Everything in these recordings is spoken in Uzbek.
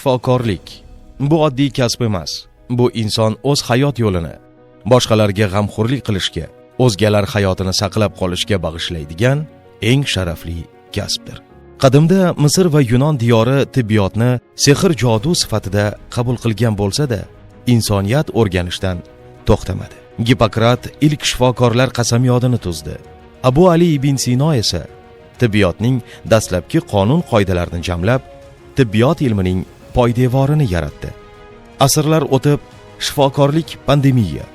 Shifokorlik bu oddiy kasb emas. Bu inson o'z hayot yo'lini boshqalarga g'amxo'rlik qilishga, o'zgalar hayotini saqlab qolishga bag'ishlaydigan eng sharafli kasbdir. Qadimda Misr va Yunon diyori tibbiyotni sehr jodu sifatida qabul qilgan bo'lsa-da, insoniyat o'rganishdan to'xtamadi. Gippokrat ilk shifokorlar qasamyodini tuzdi. Abu Ali ibn Sino esa tibbiyotning dastlabki qonun qoidalarini jamlab, tibbiyot ilmining poydevorini yaratdi. Asrlar o'tib, shifokorlik pandemiya,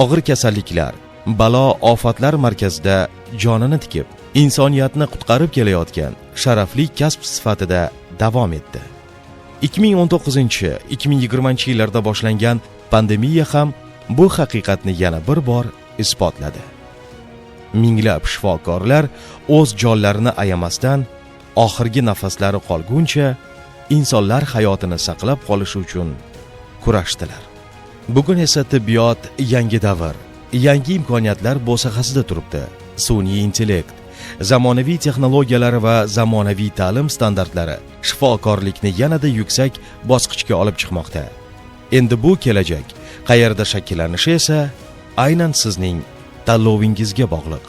og'ir kasalliklar, balo ofatlar markazida jonini tikib, insoniyatni qutqarib kelayotgan sharafli kasb sifatida davom etdi. 2019-2020-yillarda boshlangan pandemiya ham bu haqiqatni yana bir bor isbotladi. Minglab shifokorlar o'z jonlarini ayamasdan oxirgi nafaslari qolguncha insonlar hayotini saqlab qolish uchun kurashdilar. Bugun esa tibbiyot yangi davr, yangi imkoniyatlar bo'sag'asida turibdi. Sun'iy intellekt, zamonaviy texnologiyalar va zamonaviy ta'lim standartlari shifokorlikni yanada yuksak bosqichga olib chiqmoqda. Endi bu kelajak qayerda shakllanishi esa aynan sizning tanlovingizga bog'liq.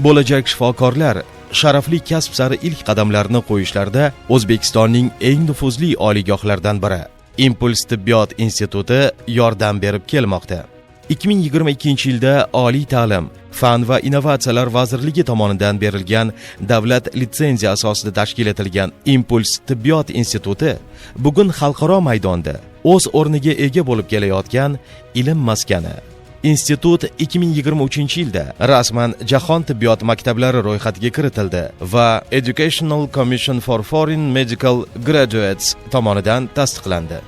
Bo'lajak shifokorlar sharafli kasb sari ilk qadamlarni qo'yishlarda O'zbekistonning eng nufuzli oliygohlaridan biri Impuls tibbiyot instituti yordam berib kelmoqda. 2022-yilda Oliy ta'lim, fan va innovatsiyalar vazirligi tomonidan berilgan davlat litsenziya asosida tashkil etilgan Impuls tibbiyot instituti bugun xalqaro maydonda o'z o'rniga ega bo'lib kelayotgan ilm maskani. Institut 2023-yilda rasman Jahon tibbiyot maktablari ro'yxatiga kiritildi va Educational Commission for Foreign Medical Graduates tomonidan tasdiqlandi.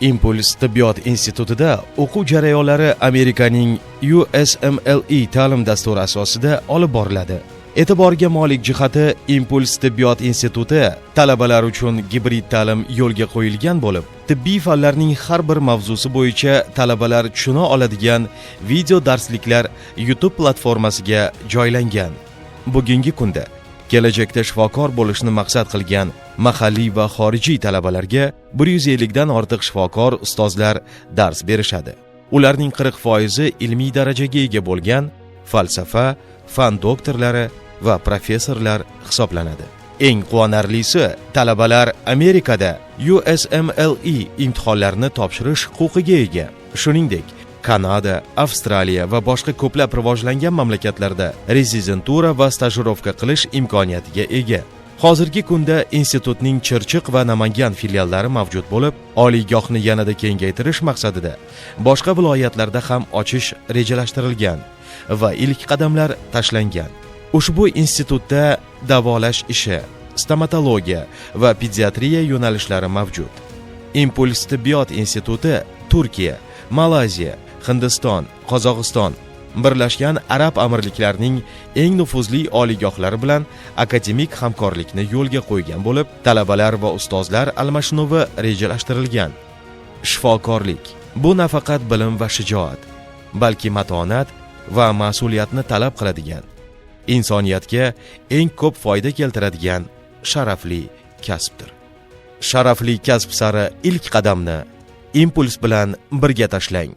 Impuls tibbiyot institutida o'quv jarayonlari Amerikaning USMLE ta'lim dasturi asosida olib boriladi. E'tiborga molik jihati, Impuls tibbiyot instituti talabalar uchun gibrid ta'lim yo'lga qo'yilgan bo'lib, tibbiy fanlarning har bir mavzusi bo'yicha talabalar tushuna oladigan video darsliklar YouTube platformasiga joylangan. Bugungi kunda kelajakda shifokor bo'lishni maqsad qilgan mahalliy va xorijiy talabalarga 150 dan ortiq shifokor ustozlar dars berishadi. Ularning 40% ilmiy darajaga ega bo'lgan falsafa, fan doktorlari va professorlar hisoblanadi. Eng quvonarlisi, talabalar Amerikada USMLE imtihonlarini topshirish huquqiga ega. Shuningdek, Kanada, Avstraliya va boshqa ko'plab rivojlangan mamlakatlarda rezidentura va stajirovka qilish imkoniyatiga ega. Hozirgi kunda institutning Chirchiq va Namangan filiallari mavjud bo'lib, oliygohni yanada kengaytirish maqsadida boshqa viloyatlarda ham ochish rejalashtirilgan va ilk qadamlar tashlangan. Ushbu institutda davolash ishi, stomatologiya va pediatriya yo'nalishlari mavjud. Impuls tibbiyot instituti Turkiya, Malayziya, Hindiston, Qozog'iston, Birlashgan Arab Amirliklarining eng nufuzli oliygohlari bilan akademik hamkorlikni yo'lga qo'ygan bo'lib, talabalar va ustozlar almashinuvi rejalashtirilgan. Shifokorlik bu nafaqat bilim va shijoat, balki matonat va mas'uliyatni talab qiladigan, insoniyatga eng ko'p foyda keltiradigan sharafli kasbdir. Sharafli kasb sari ilk qadamni Impuls bilan birga tashlang.